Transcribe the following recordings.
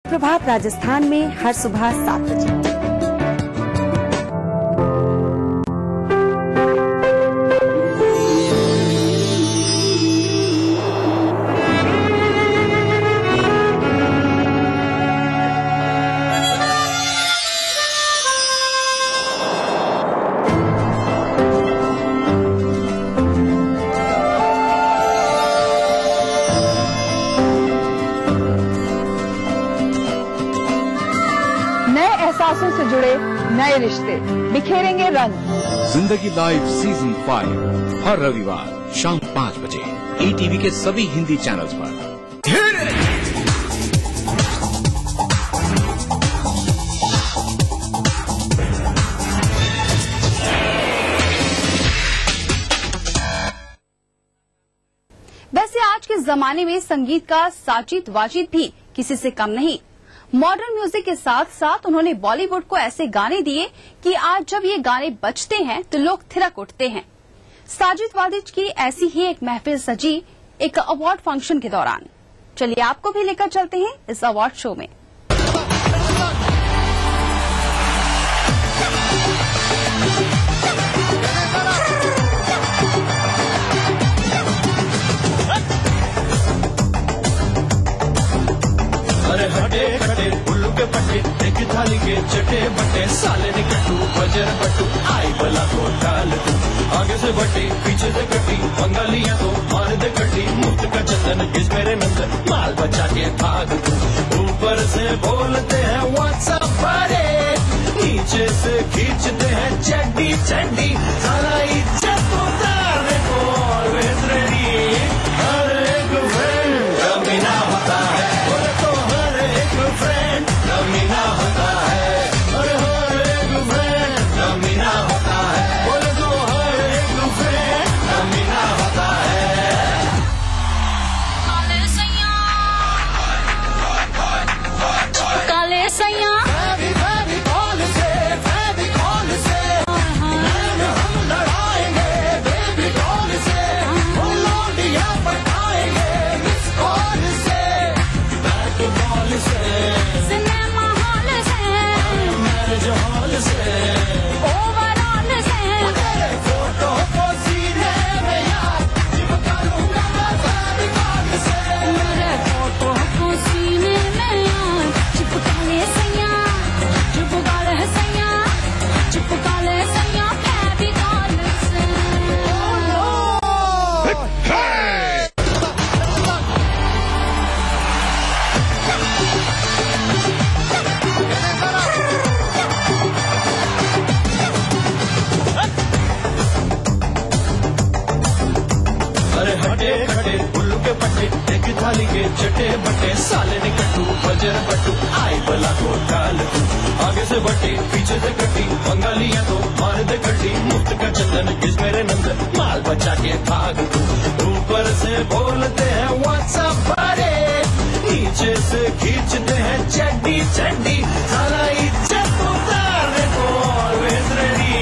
प्रभात राजस्थान में हर सुबह 7 बजे। एहसासों से जुड़े नए रिश्ते बिखेरेंगे रंग। जिंदगी लाइव सीजन 5 हर रविवार शाम 5 बजे ETV के सभी हिंदी चैनल्स पर। वैसे आज के जमाने में संगीत का साचित वाचित भी किसी से कम नहीं। मॉडर्न म्यूजिक के साथ साथ उन्होंने बॉलीवुड को ऐसे गाने दिए कि आज जब ये गाने बजते हैं तो लोग थिरक उठते हैं। साजिद वाजिद की ऐसी ही एक महफिल सजी एक अवार्ड फंक्शन के दौरान। चलिए आपको भी लेकर चलते हैं इस अवार्ड शो में। अरे हटे खटे उल्लू के पट्टे एक थाली के चटे बटे साले ने कटू बजर बटू आई बला को डाल तू आगे से बटे पीछे से कटी बंगालियां तो मार दे कटी मुफ्त का चंदन किस मेरे नंदन माल बचा के भाग तू ऊपर से बोलते हैं व्हाट्सअप बड़े नीचे से खींचते हैं चड्डी चड्डी सारा इज्जत उतारने को ऑलवेज रेडी हर एक फ्रेंड कमीना होता है कमीना होता है और हर एक फ्रेंड कमीना होता है बोले तो हर एक फ्रेंड कमीना होता है। काले सैया हम लड़ाएंगे बेबी कॉल से वो लौटिया पटाएंगे मिस कॉल से बैक कॉल से सिनेमा हॉल से मैरिज हॉल से ओवरऑल से तेरे फोटो को सीने में यार चिपका लूंगा मैं बैक कॉल से मेरे फोटो को सीने में यार चिपका ले सैया चिपका ले सैया चिपका ले सैया फेविकॉल से। अरे हटे खटे उल्लू के पट्टे एक थाली के चटे बटे साले ने कटू बजर बटू आई बला को डाल तू आगे से बटे पीछे से कटी बंगालियां तो मार दे कटी मुफ्त का चंदन किस मेरे नंदन माल बचा के भाग तू ऊपर से बोलते हैं व्हाट्सअप बड़े नीचे से खींचते हैं चड्डी चड्डी सारा इज्जत उतारने को ऑलवेज रेडी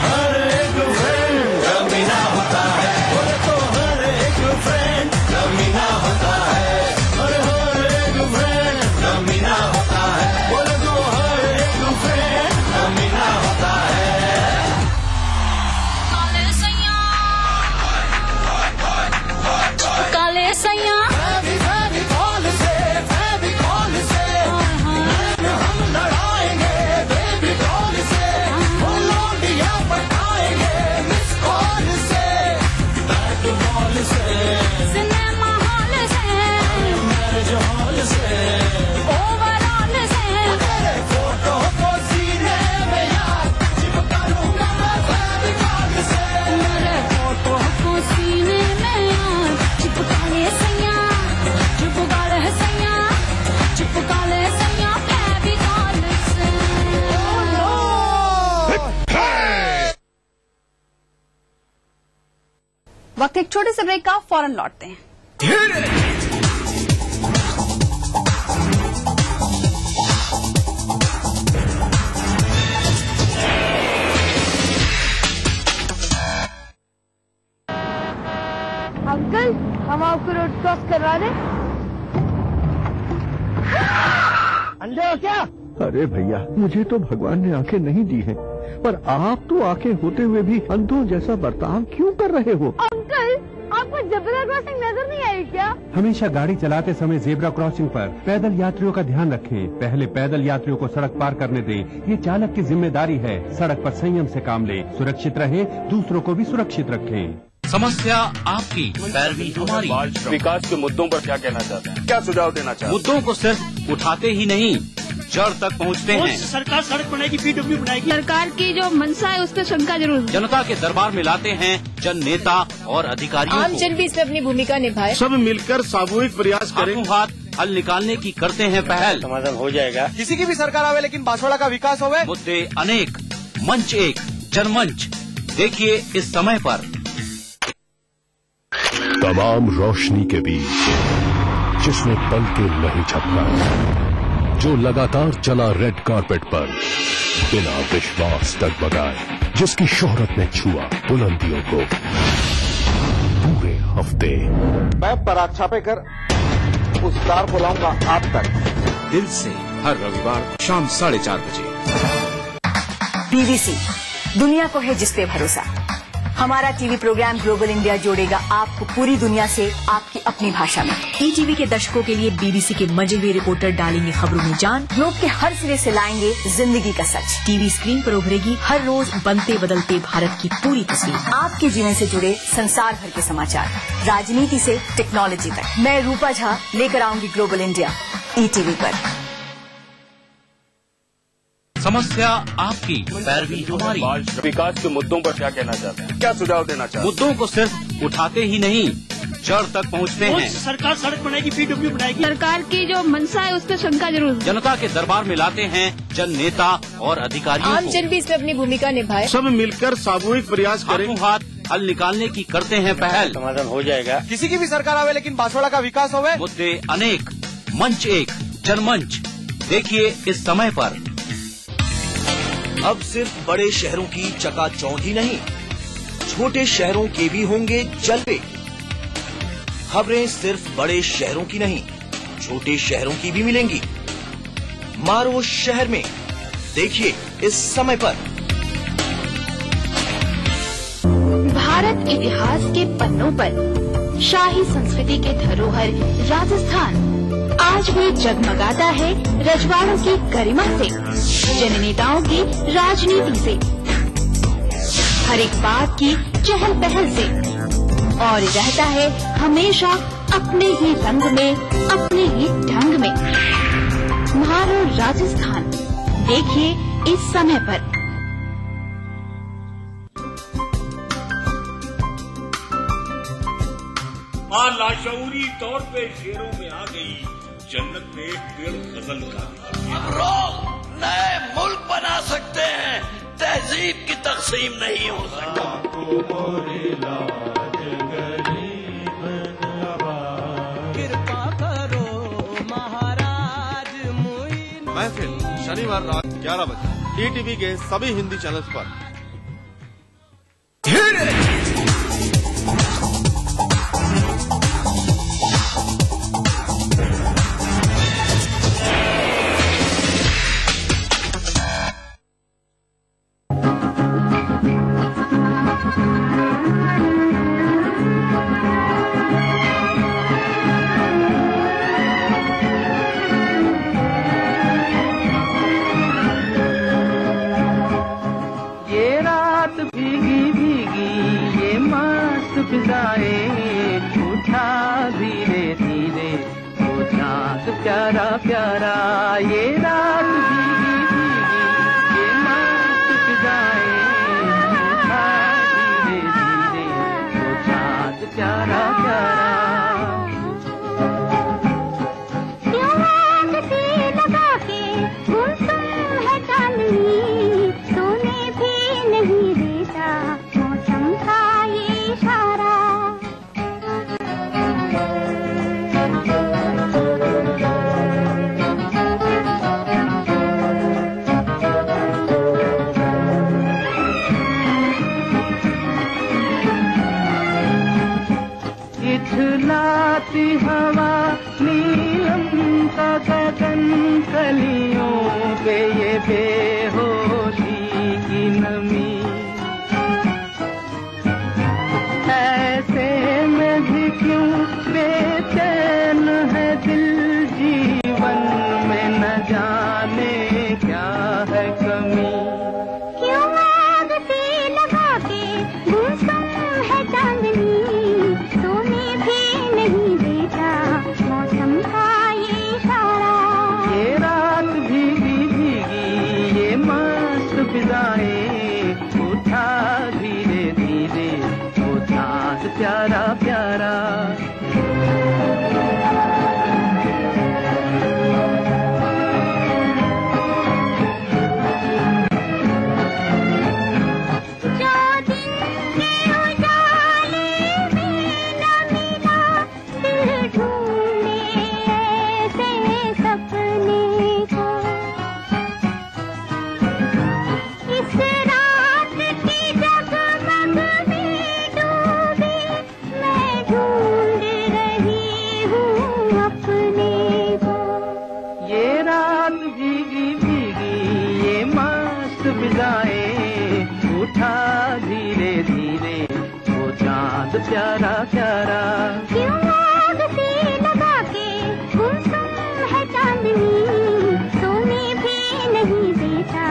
हर एक फ्रेंड कमीना होता है बोले तो हर एक फ्रेंड कमीना होता है और हर एक फ्रेंड कमीना होता है बोले तो हर एक फ्रेंड कमीना होता है। काले सैया हम लड़ाएंगे बेबी कॉल से वो लौटिया पटाएंगे मिस कॉल से बैक कॉल से सिनेमा हॉल से मैरिज हॉल से ओवरऑल से तेरे फोटो को सीने में यार चिपका लूंगा मैं बैक कॉल से मेरे फोटो को सीने में यार चिपका ले सैया चिपका ले सैया चिपका ले सैया फेविकॉल से। वक्त एक छोटे से ब्रेक का, फौरन लौटते हैं। अंकल हम आपको रोड क्रॉस करवा दें। अंधे हो क्या? अरे भैया, मुझे तो भगवान ने आंखें नहीं दी हैं, पर आप तो आंखें होते हुए भी अंधों जैसा बर्ताव क्यों कर रहे हो? अंकल, आपको जेब्रा क्रॉसिंग नजर नहीं आई क्या? हमेशा गाड़ी चलाते समय जेब्रा क्रॉसिंग पर पैदल यात्रियों का ध्यान रखें। पहले पैदल यात्रियों को सड़क पार करने दें। ये चालक की जिम्मेदारी है। सड़क पर संयम से काम लें, सुरक्षित रहें, दूसरों को भी सुरक्षित रखें। समस्या आपकी, पैरवी हमारी। विकास के मुद्दों पर क्या कहना चाहते हैं? क्या सुझाव देना चाहते हैं? मुद्दों को सिर्फ उठाते ही नहीं, जड़ तक पहुंचते हैं। सरकार सड़क बनाएगी, पीडब्ल्यू बनाएगी। सरकार की जो मंशा है उस पर शंका जरूर। जनता के दरबार में लाते हैं जन नेता और अधिकारियों आम को। जन भी इसमें अपनी भूमिका निभाए। सब मिलकर सामूहिक प्रयास करें। हाथों हाथ हल निकालने की करते हैं पहल। समाधान हो जाएगा। किसी की भी सरकार आवे, लेकिन बांसवाड़ा का विकास होवे। मुद्दे अनेक, मंच एक, जनमंच। देखिए इस समय पर। तमाम रोशनी के बीच जिसने पल के नहीं झपका, जो लगातार चला रेड कारपेट पर बिना विश्वास डगमगाए, जिसकी शोहरत ने छुआ बुलंदियों को पूरे हफ्ते। मैं पराग छापे कर उस कार को लाऊंगा आप तक। दिल से हर रविवार शाम 4:30 बजे। BBC, दुनिया को है जिस पे भरोसा। हमारा टीवी प्रोग्राम ग्लोबल इंडिया जोड़ेगा आपको पूरी दुनिया से आपकी अपनी भाषा में। ETV के दर्शकों के लिए BBC के मजे हुए रिपोर्टर डालेंगे खबरों में जान। ग्लोब के हर सिरे से लाएंगे जिंदगी का सच। टीवी स्क्रीन पर उभरेगी हर रोज बनते बदलते भारत की पूरी तस्वीर। आपके जीवन से जुड़े संसार भर के समाचार, राजनीति से टेक्नोलॉजी तक। मैं रूपा झा लेकर आऊंगी ग्लोबल इंडिया ETV पर। समस्या आपकी, पैरवी हमारी। विकास के मुद्दों पर क्या कहना चाहते हैं? क्या सुझाव देना चाहते हैं? मुद्दों को सिर्फ उठाते ही नहीं, जड़ तक पहुंचते हैं। सरकार सड़क बनाएगी, पीडब्ल्यू बनाएगी। सरकार की जो मंशा है उस पर शंका जरूर। जनता के दरबार में लाते हैं जन नेता और अधिकारियों आम को। जन भी इसमें अपनी भूमिका निभाए। सब मिलकर सामूहिक प्रयास करें। हाथों हाथ हल निकालने की करते हैं पहल। समाधान हो जाएगा। किसी की भी सरकार आवे, लेकिन बांसवाड़ा का विकास होवे। मुद्दे अनेक, मंच एक, जनमंच। देखिए इस समय पर। अब सिर्फ बड़े शहरों की चकाचौंध ही नहीं, छोटे शहरों के भी होंगे जलवे। खबरें सिर्फ बड़े शहरों की नहीं, छोटे शहरों की भी मिलेंगी। मारो शहर में, देखिए इस समय पर। भारत इतिहास के पन्नों पर शाही संस्कृति के धरोहर राजस्थान आज भी जगमगाता है रजवाड़ों की गरिमा से, जननेताओं की राजनीति से, हर एक बात की चहल पहल से, और रहता है हमेशा अपने ही रंग में, अपने ही ढंग में। म्हारो राजस्थान, देखिए इस समय पर। मां लाशऊरी तौर पे शेरों में आ गई, जन्नत में एक पेड़ गजल का। नए मुल्क बना सकते हैं, तहजीब की तकसीम नहीं हो सकती। कृपा करो महाराज मुइन। महफिल शनिवार रात 11 बजे ETV के सभी हिंदी चैनल्स पर। प्यारा प्यारा ये रात भीगी भीगी, ये मस्त फिजाएं झूठा धीरे धीरे, वो चाँद प्यारा प्यारा। क्यों आंगती लगा के गुमसुम है चांदनी, सोने भी नहीं देता मौसम का ये इशारा। गलियों पे ये बेहोशी की नमी, ऐसे में भी क्यों बेचैन है दिल, जीवन में न जाने क्या है कमी। क्यों आग से लगा के गुमसुम है चांदनी, सोने भी नहीं देता मौसम का ये इशारा। ये रात भीगी भीगी ये मस्त फिजाएं, उठा धीरे धीरे वो चाँद प्यारा प्यारा। उठा धीरे धीरे वो चाँद प्यारा प्यारा। क्यों आग से लगा के गुमसुम है चांदनी, सोने भी नहीं देता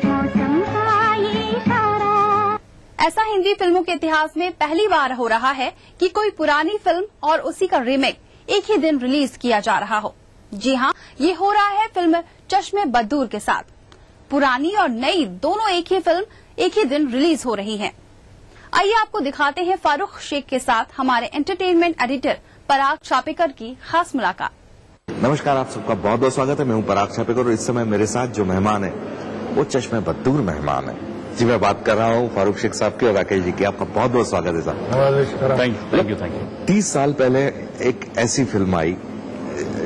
मौसम का ये इशारा। ऐसा हिंदी फिल्मों के इतिहास में पहली बार हो रहा है कि कोई पुरानी फिल्म और उसी का रीमेक एक ही दिन रिलीज किया जा रहा हो। जी हाँ, ये हो रहा है फिल्म चश्मे बद्दूर के साथ। पुरानी और नई दोनों एक ही फिल्म एक ही दिन रिलीज हो रही है। आइए आपको दिखाते हैं फारूक शेख के साथ हमारे एंटरटेनमेंट एडिटर पराग छापेकर की खास मुलाकात। नमस्कार, आप सबका बहुत बहुत स्वागत है। मैं हूं पराग छापेकर और इस समय मेरे साथ जो मेहमान है वो चश्मे बद्दूर मेहमान है। जी, मैं बात कर रहा हूं फारूक शेख साहब की और राकेश जी की। आपका बहुत बहुत स्वागत है साहब। Thank you. 30 साल पहले एक ऐसी फिल्म आई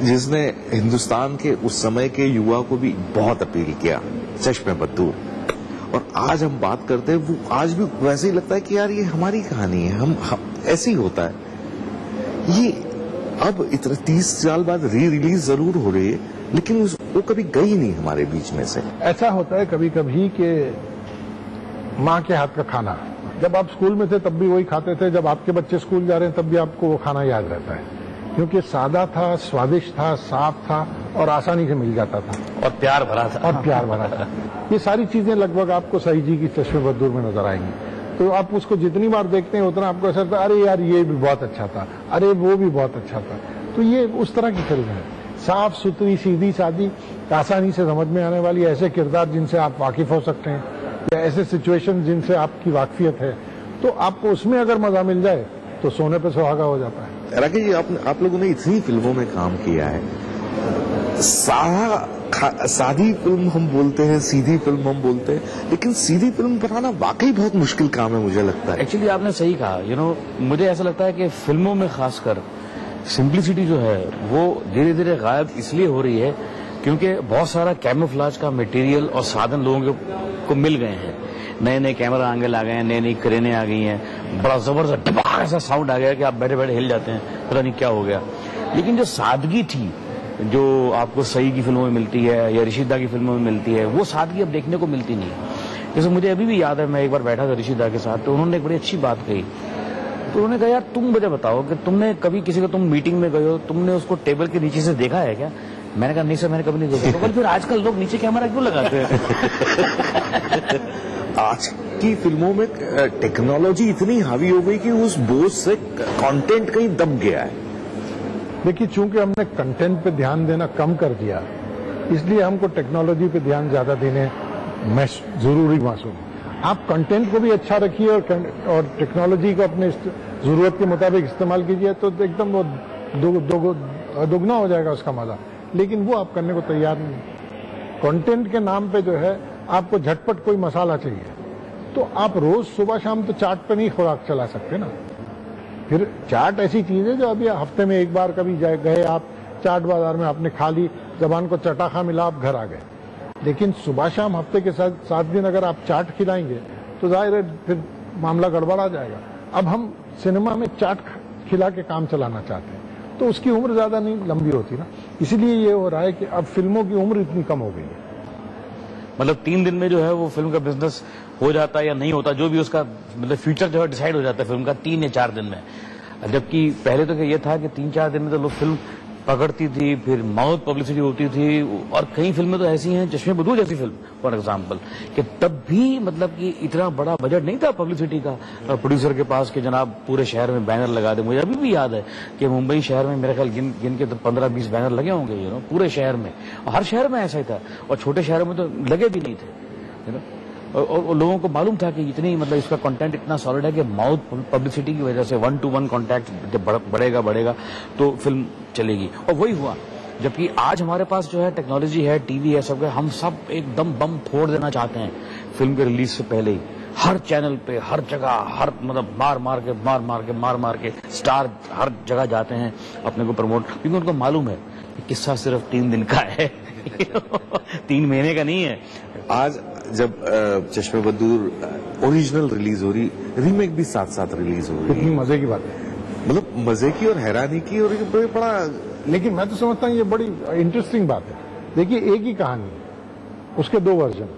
जिसने हिंदुस्तान के उस समय के युवा को भी बहुत अपील किया, चश्मे बद्दूर। और आज हम बात करते हैं, वो आज भी वैसे ही लगता है कि यार ये हमारी कहानी है, हम ऐसे ही होता है। ये अब इतना 30 साल बाद री रिलीज जरूर हो रही है, लेकिन वो कभी गई नहीं हमारे बीच में से। ऐसा होता है कभी कभी कि माँ के हाथ का खाना, जब आप स्कूल में थे तब भी वही खाते थे, जब आपके बच्चे स्कूल जा रहे हैं तब भी आपको वो खाना याद रहता है, क्योंकि सादा था, स्वादिष्ट था, साफ था और आसानी से मिल जाता था और प्यार भरा था। ये सारी चीजें लगभग आपको सही जी की चश्मे बद्दूर में नजर आएंगी। तो आप उसको जितनी बार देखते हैं उतना आपको ऐसा लगता है, अरे यार ये भी बहुत अच्छा था, अरे वो भी बहुत अच्छा था। तो ये उस तरह की फिल्म है, साफ सुथरी, सीधी सादी, आसानी से समझ में आने वाली, ऐसे किरदार जिनसे आप वाकिफ हो सकते हैं या ऐसे सिचुएशन जिनसे आपकी वाकफियत है, तो आपको उसमें अगर मजा मिल जाए तो सोने पे सुहागा हो जाता है। राकेश जी, आप लोगों ने इतनी फिल्मों में काम किया है, सादी फिल्म हम बोलते हैं, सीधी फिल्म हम बोलते हैं, लेकिन सीधी फिल्म बनाना वाकई बहुत मुश्किल काम है मुझे लगता है। एक्चुअली आपने सही कहा। मुझे ऐसा लगता है कि फिल्मों में खासकर सिंप्लिसिटी जो है वो धीरे धीरे गायब इसलिए हो रही है क्योंकि बहुत सारा कैमोफ्लेज का मटेरियल और साधन लोगों को मिल गए हैं। नए नए कैमरा एंगल आ गए हैं, नई नई क्रेनें आ गई हैं, बड़ा जबरदस्त डबाक ऐसा साउंड आ गया कि आप बैठे बैठे हिल जाते हैं, पता नहीं क्या हो गया। लेकिन जो सादगी थी, जो आपको सही की फिल्मों में मिलती है या ऋषिदा की फिल्मों में मिलती है, वो सादगी अब देखने को मिलती नहीं है। जैसे मुझे अभी भी याद है, मैं एक बार बैठा था ऋषिदा के साथ, तो उन्होंने एक बड़ी अच्छी बात कही। तो उन्होंने कहा, यार तुम मुझे बताओ कि तुमने कभी किसी को, तुम मीटिंग में गए हो, तुमने उसको टेबल के नीचे से देखा है क्या? मैंने कहा नहीं सर, मैंने कभी नहीं देखा। तो फिर आजकल लोग नीचे कैमरा क्यों लगाते हैं? आज की फिल्मों में टेक्नोलॉजी इतनी हावी हो गई कि उस बोझ से कंटेंट कहीं दब गया है। देखिए, चूंकि हमने कंटेंट पे ध्यान देना कम कर दिया, इसलिए हमको टेक्नोलॉजी पे ध्यान ज्यादा देने में जरूरी महसूस। आप कंटेंट को भी अच्छा रखिए और टेक्नोलॉजी को अपने जरूरत के मुताबिक इस्तेमाल कीजिए, तो एकदम वो दोगुना हो जाएगा उसका मजा। लेकिन वो आप करने को तैयार नहीं। कंटेंट के नाम पे जो है आपको झटपट कोई मसाला चाहिए, तो आप रोज सुबह शाम तो चाट पे नहीं खुराक चला सकते ना। फिर चाट ऐसी चीज है जो अभी हफ्ते में एक बार कभी गए आप चाट बाजार में, आपने खा ली, जबान को चटाखा मिला, आप घर आ गए। लेकिन सुबह शाम हफ्ते के 7 दिन अगर आप चाट खिलाएंगे तो जाहिर है फिर मामला गड़बड़ा जाएगा। अब हम सिनेमा में चाट खिला के काम चलाना चाहते हैं, तो उसकी उम्र ज्यादा नहीं लंबी होती ना, इसीलिए ये हो रहा है कि अब फिल्मों की उम्र इतनी कम हो गई है। मतलब 3 दिन में जो है वो फिल्म का बिजनेस हो जाता है या नहीं होता, जो भी उसका मतलब फ्यूचर जो है डिसाइड हो जाता है फिल्म का 3 या 4 दिन में। जबकि पहले तो ये था कि 3-4 दिन में तो लोग फिल्म पकड़ती थी, फिर माउथ पब्लिसिटी होती थी। और कई फिल्में तो ऐसी हैं, चश्मे बदूर जैसी फिल्म फॉर एग्जाम्पल, कि तब भी मतलब कि इतना बड़ा बजट नहीं था पब्लिसिटी का प्रोड्यूसर के पास कि जनाब पूरे शहर में बैनर लगा दे। मुझे अभी भी याद है कि मुंबई शहर में मेरे ख्याल गिन के तो 15-20 बैनर लगे होंगे पूरे शहर में, और हर शहर में ऐसा ही था, और छोटे शहरों में तो लगे भी नहीं थे और लोगों को मालूम था कि इतनी मतलब इसका कंटेंट इतना सॉलिड है कि माउथ पब्लिसिटी की वजह से 1-to-1 कॉन्टैक्ट जब बढ़ेगा तो फिल्म चलेगी। और वही हुआ। जबकि आज हमारे पास जो है टेक्नोलॉजी है, टीवी है, सब हम सब एकदम बम फोड़ देना चाहते हैं फिल्म के रिलीज से पहले ही। हर चैनल पे, हर जगह, हर मतलब मार के स्टार हर जगह जाते हैं अपने को प्रमोट, क्योंकि उनको मालूम है कि किस्सा सिर्फ 3 दिन का है 3 महीने का नहीं है। आज जब चश्मे बदूर ओरिजिनल रिलीज हो रही, रीमेक भी साथ साथ रिलीज हो रही, कितनी मजे की बात है, मतलब मजे की और हैरानी की, और ये बड़ा। लेकिन मैं तो समझता हूँ ये बड़ी इंटरेस्टिंग बात है। देखिए, एक ही कहानी, उसके 2 वर्जन,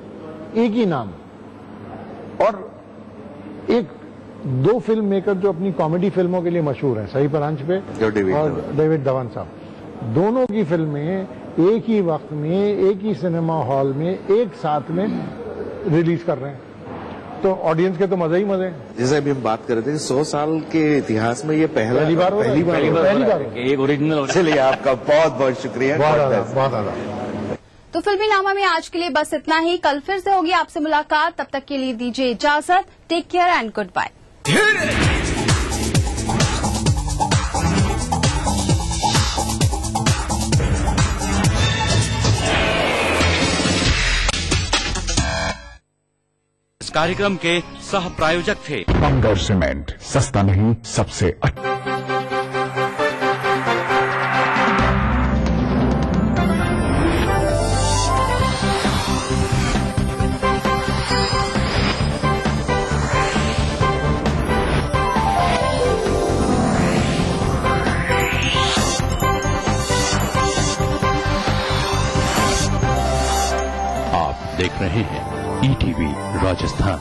एक ही नाम, और 2 फिल्म मेकर जो अपनी कॉमेडी फिल्मों के लिए मशहूर हैं, सही परांच पे और डेविड धवन साहब। दोनों की फिल्में एक ही वक्त में, एक ही सिनेमा हॉल में, एक साथ में रिलीज कर रहे हैं, तो ऑडियंस के तो मजे ही मजे हैं। जैसे अभी हम बात कर रहे थे कि 100 साल के इतिहास में ये पहली बार एक ओरिजिनल। चलिए, आपका बहुत बहुत शुक्रिया। बहुत। तो फिल्मी नामा में आज के लिए बस इतना ही। कल फिर से होगी आपसे मुलाकात, तब तक के लिए दीजिए इजाजत। Take care and goodbye. इस कार्यक्रम के सह प्रायोजक थे बंगर सीमेंट, सस्ता नहीं सबसे अच्छा। आप देख रहे हैं ETV राजस्थान।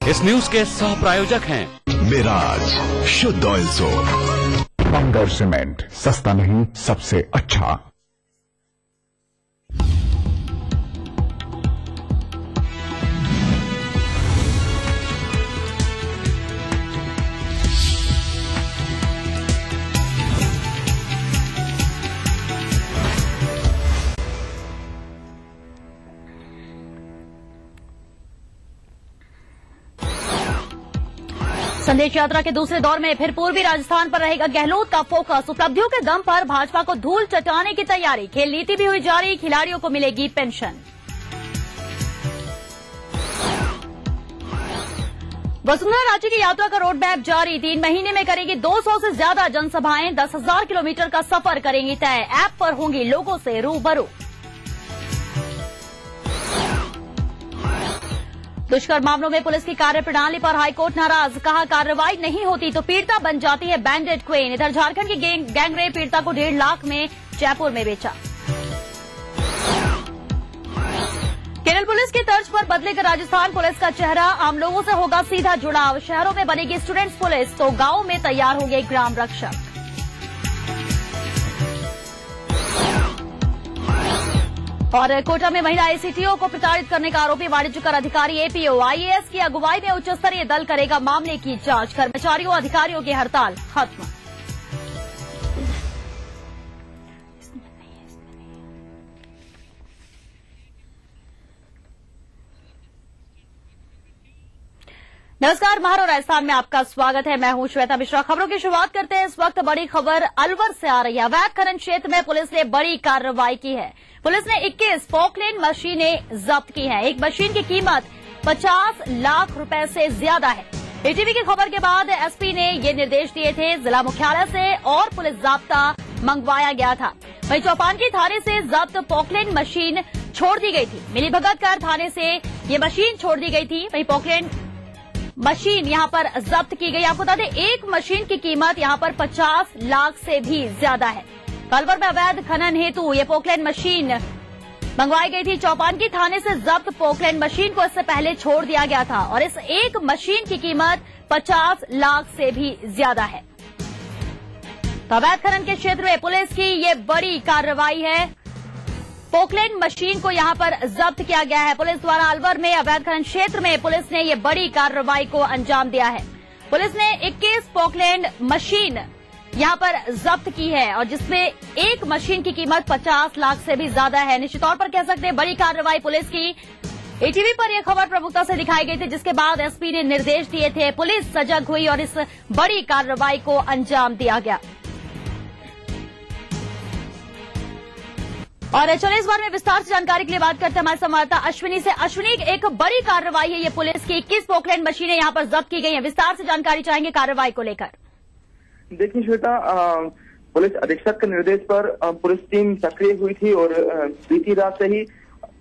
इस न्यूज के सह प्रायोजक हैं मिराज शुद्ध ऑयल सोप। बंगर सीमेंट, सस्ता नहीं सबसे अच्छा। संदेश यात्रा के दूसरे दौर में फिर पूर्वी राजस्थान पर रहेगा गहलोत का फोकस। उपलब्धियों के दम पर भाजपा को धूल चटाने की तैयारी। खेल नीति भी हुई जारी, खिलाड़ियों को मिलेगी पेंशन। वसुंधरा राजे की यात्रा का रोड मैप जारी। 3 महीने में करेगी 200 से ज्यादा जनसभाएं, 10,000 किलोमीटर का सफर करेंगी तय। ऐप पर होंगी लोगों से रूबरू। दुष्कर्म मामलों में पुलिस की कार्यप्रणाली पर हाईकोर्ट नाराज। कहा, कार्रवाई नहीं होती तो पीड़िता बन जाती है बैंडेड क्वीन। इधर झारखंड की गैंगरेप पीड़िता को 1.5 लाख में जयपुर में बेचा। केरल पुलिस की तर्ज पर बदलेगा राजस्थान पुलिस का चेहरा। आम लोगों से होगा सीधा जुड़ाव। शहरों में बनेगी स्टूडेंट्स पुलिस तो गांवों में तैयार होंगे ग्राम रक्षक। और कोटा में महिला एसीटीओ को प्रताड़ित करने का आरोपी वाणिज्य कर अधिकारी एपीओ आईएएस की अगुवाई में उच्च स्तरीय दल करेगा मामले की जांच। कर्मचारियों अधिकारियों की हड़ताल खत्म। नमस्कार, महारो राजस्थान में आपका स्वागत है। मैं हूं श्वेता मिश्रा। खबरों की शुरुआत करते हैं। इस वक्त बड़ी खबर अलवर से आ रही है। अवैध खनन क्षेत्र में पुलिस ने बड़ी कार्रवाई की है। पुलिस ने 21 फॉकलैंड मशीनें जब्त की हैं। एक मशीन की कीमत 50 लाख रुपए से ज्यादा है। एटीवी की खबर के बाद एसपी ने ये निर्देश दिए थे। जिला मुख्यालय से और पुलिस जाब्ता मंगवाया गया था। वहीं चौपानकी थाने से जब्त पॉकलैंड मशीन छोड़ दी गई थी। मिलीभगत थाने से ये मशीन छोड़ दी गई थी। वहीं पॉकलैंड मशीन यहां पर जब्त की गई। आपको बता दें, एक मशीन की कीमत यहां पर 50 लाख से भी ज्यादा है। अलवर में अवैध खनन हेतु ये पॉकलैंड मशीन मंगवाई गई थी। चौपानकी थाने से जब्त पॉकलैंड मशीन को इससे पहले छोड़ दिया गया था और इस एक मशीन की कीमत 50 लाख से भी ज्यादा है। तो अवैध खनन के क्षेत्र में पुलिस की ये बड़ी कार्रवाई है। पॉकलैंड मशीन को यहां पर जब्त किया गया है। पुलिस द्वारा अलवर में अवैध खनन क्षेत्र में पुलिस ने ये बड़ी कार्रवाई को अंजाम दिया है। पुलिस ने 21 पॉकलैंड मशीन यहां पर जब्त की है और जिसमें एक मशीन की कीमत 50 लाख से भी ज्यादा है। निश्चित तौर पर कह सकते हैं बड़ी कार्रवाई पुलिस की। एटीवी पर यह खबर प्रमुखता से दिखाई गई थी, जिसके बाद एसपी ने निर्देश दिए थे। पुलिस सजग हुई और इस बड़ी कार्रवाई को अंजाम दिया गया। और चलिए इस बारे में विस्तार से जानकारी के लिए बात करते हैं हमारे संवाददाता अश्विनी से। अश्विनी, एक बड़ी कार्रवाई है ये पुलिस की, 21 पॉकलैंड मशीनें यहां पर जब्त की गई हैं। विस्तार से जानकारी चाहेंगे कार्रवाई को लेकर। देखिए श्वेता, पुलिस अधीक्षक के निर्देश पर पुलिस टीम सक्रिय हुई थी और बीती रात से ही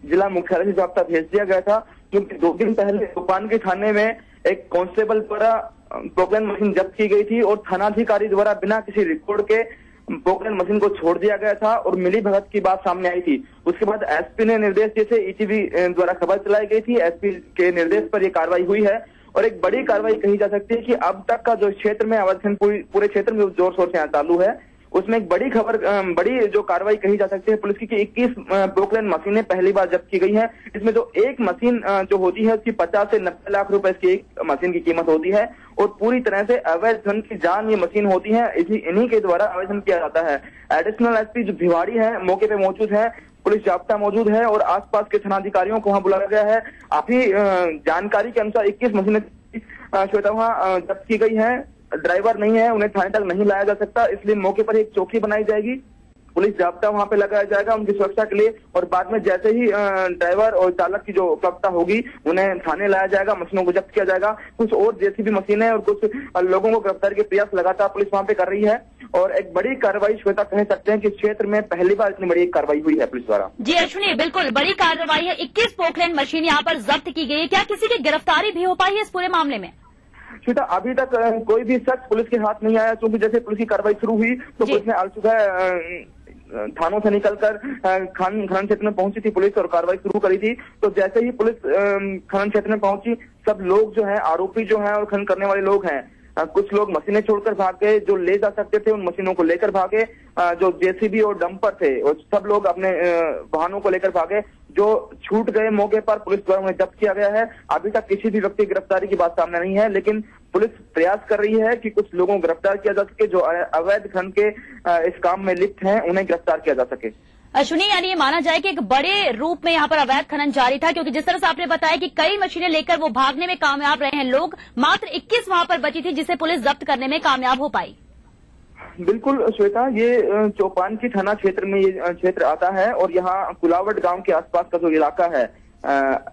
जिला मुख्यालय से जाब्ता भेज दिया गया था, क्योंकि 2 दिन पहले चौपानकी थाने में एक कांस्टेबल द्वारा पॉकलैंड मशीन जब्त की गई थी और थानाधिकारी द्वारा बिना किसी रिकॉर्ड के पॉकलैंड मशीन को छोड़ दिया गया था और मिली भगत की बात सामने आई थी। उसके बाद एसपी ने निर्देश दिए थे, ईटीवी द्वारा खबर चलाई गई थी। एसपी के निर्देश पर यह कार्रवाई हुई है और एक बड़ी कार्रवाई कही जा सकती है कि अब तक का जो क्षेत्र में अवैध खनन पूरे क्षेत्र में जोर शोर से चालू है, उसमें एक बड़ी खबर, बड़ी जो कार्रवाई कही जा सकती है पुलिस की कि 21 पॉकलैंड मशीनें पहली बार जब्त की गई हैं। इसमें जो एक मशीन जो होती है उसकी 50 से 90 लाख रुपए इसकी एक मशीन की कीमत होती है और पूरी तरह से अवैध धन की जान ये मशीन होती है। इन्हीं के द्वारा अवैध धन किया जाता है। एडिशनल एसपी जो भिवाड़ी है मौके पे मौजूद है, पुलिस जाब्ता मौजूद है और आसपास के थानाधिकारियों को वहां बुलाया गया है। अभी जानकारी के अनुसार 21 मशीनें श्वेता वहां जब्त की गई है। ड्राइवर नहीं है, उन्हें थाने तक नहीं लाया जा सकता, इसलिए मौके पर एक चौकी बनाई जाएगी। पुलिस जाब्ता वहां पे लगाया जाएगा उनकी सुरक्षा के लिए और बाद में जैसे ही ड्राइवर और चालक की जो उपलब्धता होगी उन्हें थाने लाया जाएगा, मशीनों को जब्त किया जाएगा। कुछ और जेसीबी मशीनें और कुछ लोगों को गिरफ्तार के प्रयास लगातार पुलिस वहां पे कर रही है और एक बड़ी कार्रवाई श्वेता कह सकते हैं कि क्षेत्र में पहली बार इतनी बड़ी कार्रवाई हुई है पुलिस द्वारा। जी अश्विनी, बिल्कुल बड़ी कार्रवाई है। 21 पॉकलैंड मशीन यहाँ पर जब्त की गई है। क्या किसी की गिरफ्तारी भी हो पाई है इस पूरे मामले में? श्वेता, अभी तक कोई भी शख्स पुलिस के हाथ नहीं आया, क्योंकि जैसे पुलिस की कार्रवाई शुरू हुई तो पुलिस ने आज सुबह थानों से निकलकर खनन क्षेत्र में पहुंची थी पुलिस और कार्रवाई शुरू करी थी। तो जैसे ही पुलिस खनन क्षेत्र में पहुंची, सब लोग जो है आरोपी जो है और खनन करने वाले लोग हैं, कुछ लोग मशीनें छोड़कर भाग गए, जो ले जा सकते थे उन मशीनों को लेकर भागे, जो जेसीबी और डंपर थे वो सब लोग अपने वाहनों को लेकर भागे। जो छूट गए मौके पर पुलिस द्वारा उन्हें जब्त किया गया है। अभी तक किसी भी व्यक्ति की गिरफ्तारी की बात सामने नहीं है, लेकिन पुलिस प्रयास कर रही है कि कुछ लोगों को गिरफ्तार किया जा सके जो अवैध खनन के इस काम में लिप्त हैं, उन्हें गिरफ्तार किया जा सके। अश्विनी, यानी ये माना जाए कि एक बड़े रूप में यहाँ पर अवैध खनन जारी था, क्योंकि जिस तरह से आपने बताया कि कई मशीनें लेकर वो भागने में कामयाब रहे हैं लोग, मात्र 21 वहां पर बची थी जिसे पुलिस जब्त करने में कामयाब हो पाई। बिल्कुल श्वेता, ये चौपानकी थाना क्षेत्र में ये क्षेत्र आता है और यहाँ कुलावट गांव के आसपास का जो इलाका है,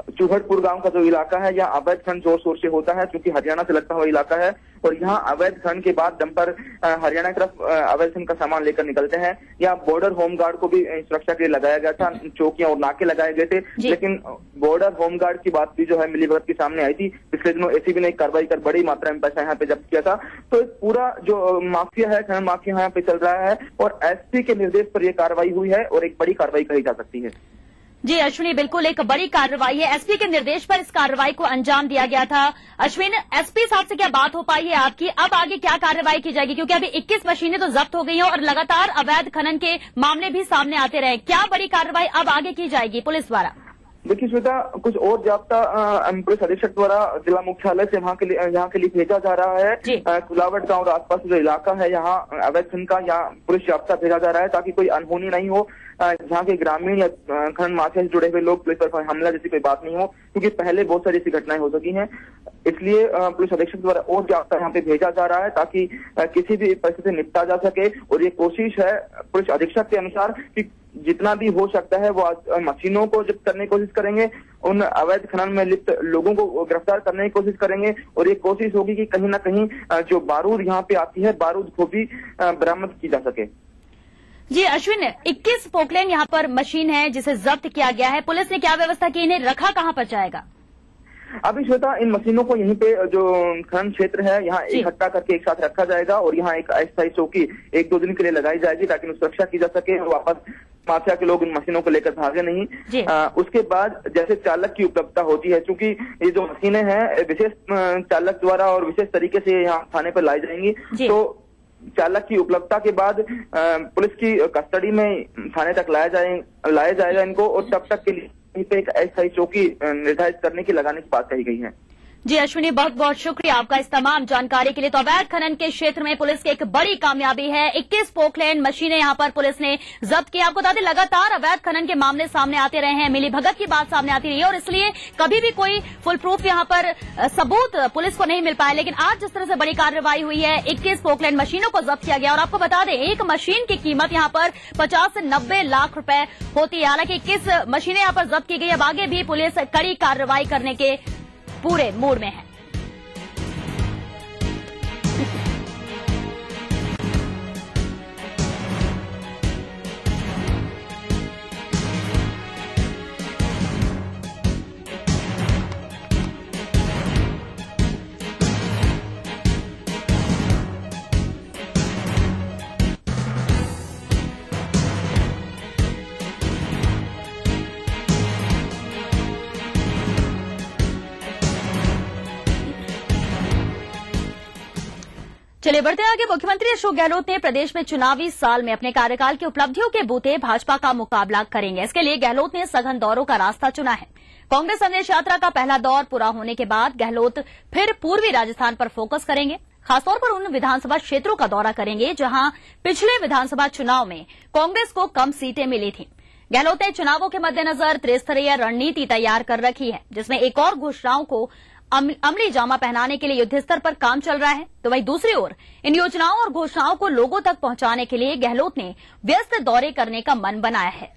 चूहड़पुर गांव का जो इलाका है, यहाँ अवैध खनन जोर शोर से होता है, क्योंकि हरियाणा से लगता हुआ इलाका है और यहाँ अवैध खनन के बाद डंपर हरियाणा की तरफ अवैध खनन का सामान लेकर निकलते हैं। यहाँ बॉर्डर होमगार्ड को भी सुरक्षा के लिए लगाया गया था, चौकियां और नाके लगाए गए थे, लेकिन बॉर्डर होमगार्ड की बात भी जो है मिलीभगत के सामने आई थी। पिछले दिनों एसीबी ने एक कार्रवाई कर बड़ी मात्रा में पैसा यहाँ पे जब्त किया था। तो पूरा जो माफिया है, खनन माफिया यहाँ पे चल रहा है और एसपी के निर्देश पर यह कार्रवाई हुई है और एक बड़ी कार्रवाई कही जा सकती है। जी अश्विनी, बिल्कुल एक बड़ी कार्रवाई है। एसपी के निर्देश पर इस कार्रवाई को अंजाम दिया गया था। अश्विन, एसपी साहब से क्या बात हो पाई है आपकी? अब आगे क्या कार्रवाई की जाएगी, क्योंकि अभी 21 मशीनें तो जब्त हो गई हैं और लगातार अवैध खनन के मामले भी सामने आते रहे। क्या बड़ी कार्रवाई अब आगे की जाएगी पुलिस द्वारा? देखिए श्वेता, कुछ और जाब्ता पुलिस अधीक्षक द्वारा जिला मुख्यालय से यहाँ के लिए भेजा जा रहा है। कुलावट गांव और आसपास जो इलाका है यहाँ अवैध खनन का, यहाँ पुलिस जाब्ता भेजा जा रहा है ताकि कोई अनहोनी नहीं हो। यहाँ के ग्रामीण या खनन माफिया से जुड़े हुए लोग पुलिस पर हमला जैसी कोई बात नहीं हो, क्योंकि पहले बहुत सारी ऐसी घटनाएं हो चुकी हैं। इसलिए पुलिस अधीक्षक द्वारा और जाब्ता यहाँ पे भेजा जा रहा है ताकि किसी भी परिस्थिति से निपटा जा सके। और ये कोशिश है पुलिस अधीक्षक के अनुसार कि जितना भी हो सकता है वो मशीनों को जब्त करने की कोशिश करेंगे, उन अवैध खनन में लिप्त लोगों को गिरफ्तार करने की कोशिश करेंगे और ये कोशिश होगी कि कहीं ना कहीं जो बारूद यहाँ पे आती है, बारूद को भी बरामद की जा सके। जी अश्विन, 21 पोकलैंड यहाँ पर मशीन है जिसे जब्त किया गया है। पुलिस ने क्या व्यवस्था की, इन्हें रखा कहाँ पर जाएगा? अभी श्वेता, इन मशीनों को यहीं पे जो खनन क्षेत्र है यहाँ इकट्ठा करके एक साथ रखा जाएगा और यहाँ एक अस्थायी चौकी 1-2 दिन के लिए लगाई जाएगी ताकि सुरक्षा की जा सके और वापस माफिया के लोग इन मशीनों को लेकर भागे नहीं। उसके बाद जैसे चालक की उपलब्धता होती है, क्योंकि ये जो मशीनें हैं विशेष चालक द्वारा और विशेष तरीके से यहाँ थाने पर लाई जाएंगी, तो चालक की उपलब्धता के बाद पुलिस की कस्टडी में थाने तक लाया जाएगा इनको और तब तक के लिए एक अस्थायी चौकी निर्धारित करने की लगाने की बात कही गई है। जी अश्विनी, बहुत बहुत शुक्रिया आपका इस तमाम जानकारी के लिए। तो अवैध खनन के क्षेत्र में पुलिस की एक बड़ी कामयाबी है। 21 पोकलैंड मशीनें यहां पर पुलिस ने जब्त की। आपको बता दें, लगातार अवैध खनन के मामले सामने आते रहे हैं, मिली भगत की बात सामने आती रही है और इसलिए कभी भी कोई फुल प्रूफ यहां पर सबूत पुलिस को नहीं मिल पाया। लेकिन आज जिस तरह से बड़ी कार्रवाई हुई है, 21 पोकलैंड मशीनों को जब्त किया गया और आपको बता दें एक मशीन की कीमत यहां पर 50 से 90 लाख रुपए होती है। हालांकि 21 मशीनें यहां पर जब्त की गई। अब आगे भी पुलिस कड़ी कार्रवाई करने के पूरे मूड में है। चलिए बढ़ते आगे। मुख्यमंत्री अशोक गहलोत ने प्रदेश में चुनावी साल में अपने कार्यकाल की उपलब्धियों के बूते भाजपा का मुकाबला करेंगे। इसके लिए गहलोत ने सघन दौरों का रास्ता चुना है। कांग्रेस संदेश यात्रा का पहला दौर पूरा होने के बाद गहलोत फिर पूर्वी राजस्थान पर फोकस करेंगे। खासतौर पर उन विधानसभा क्षेत्रों का दौरा करेंगे जहां पिछले विधानसभा चुनाव में कांग्रेस को कम सीटें मिली थीं। गहलोत ने चुनावों के मद्देनजर त्रिस्तरीय रणनीति तैयार कर रखी है, जिसमें एक और घोषणाओं को अमली जामा पहनाने के लिए युद्ध स्तर पर काम चल रहा है। तो वहीं दूसरी ओर इन योजनाओं और घोषणाओं को लोगों तक पहुंचाने के लिए गहलोत ने व्यस्त दौरे करने का मन बनाया है।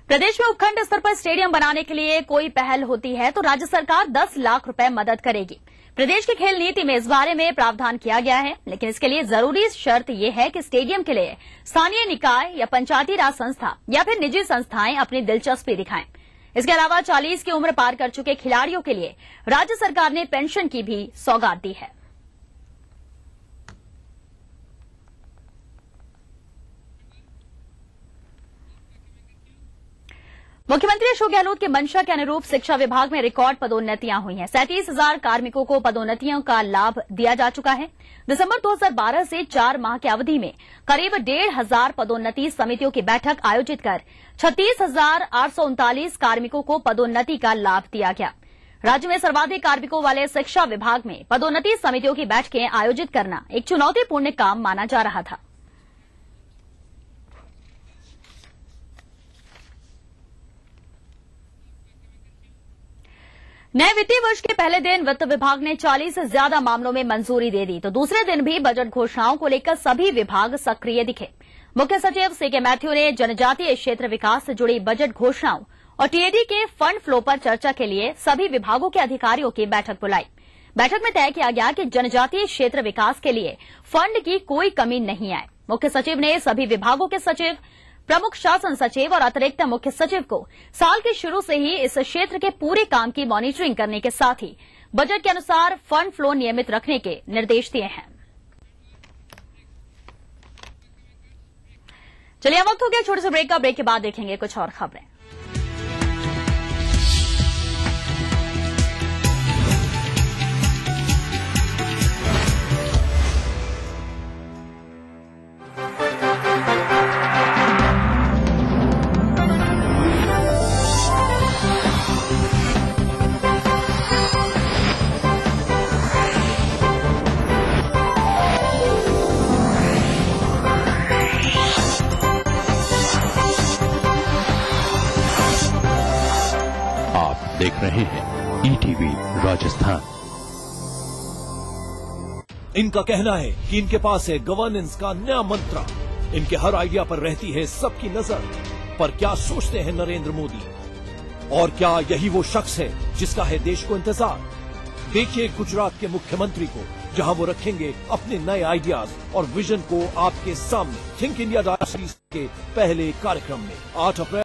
प्रदेश में उपखंड स्तर पर स्टेडियम बनाने के लिए कोई पहल होती है तो राज्य सरकार 10 लाख रुपए मदद करेगी। प्रदेश की खेल नीति में इस बारे में प्रावधान किया गया है, लेकिन इसके लिए जरूरी शर्त यह है कि स्टेडियम के लिए स्थानीय निकाय या पंचायती राज संस्था या फिर निजी संस्थाएं अपनी दिलचस्पी दिखाएं। इसके अलावा 40 की उम्र पार कर चुके खिलाड़ियों के लिए राज्य सरकार ने पेंशन की भी सौगात दी है। मुख्यमंत्री अशोक गहलोत के मंशा के अनुरूप शिक्षा विभाग में रिकॉर्ड पदोन्नतियां हुई हैं। 37,000 कार्मिकों को पदोन्नतियों का लाभ दिया जा चुका है। दिसंबर 2012 से 4 माह की अवधि में करीब 1,500 पदोन्नति समितियों की बैठक आयोजित कर 36,839 कार्मिकों को पदोन्नति का लाभ दिया गया। राज्य में सर्वाधिक कार्मिकों वाले शिक्षा विभाग में पदोन्नति समितियों की बैठकें आयोजित करना एक चुनौतीपूर्ण काम माना जा रहा था। नए वित्तीय वर्ष के पहले दिन वित्त विभाग ने 40 से ज्यादा मामलों में मंजूरी दे दी, तो दूसरे दिन भी बजट घोषणाओं को लेकर सभी विभाग सक्रिय दिखे। मुख्य सचिव सीके मैथ्यू ने जनजातीय क्षेत्र विकास से जुड़ी बजट घोषणाओं और टीएडी के फंड फ्लो पर चर्चा के लिए सभी विभागों के अधिकारियों की बैठक बुलाई। बैठक में तय किया गया कि जनजातीय क्षेत्र विकास के लिए फंड की कोई कमी नहीं आए। मुख्य सचिव ने सभी विभागों के सचिव, प्रमुख शासन सचिव और अतिरिक्त मुख्य सचिव को साल के शुरू से ही इस क्षेत्र के पूरे काम की मॉनिटरिंग करने के साथ ही बजट के अनुसार फंड फ्लो नियमित रखने के निर्देश दिए हैं। चलिए अब वक्त हो गया छोटे से ब्रेक का। ब्रेक के बाद देखेंगे कुछ और खबरें। देख रहे हैं ईटीवी राजस्थान। इनका कहना है कि इनके पास है गवर्नेंस का नया मंत्र। इनके हर आइडिया पर रहती है सबकी नजर। पर क्या सोचते हैं नरेंद्र मोदी? और क्या यही वो शख्स है जिसका है देश को इंतजार? देखिए गुजरात के मुख्यमंत्री को, जहां वो रखेंगे अपने नए आइडियाज और विजन को आपके सामने। थिंक इंडिया सीरीज के पहले कार्यक्रम में 8 अप्रैल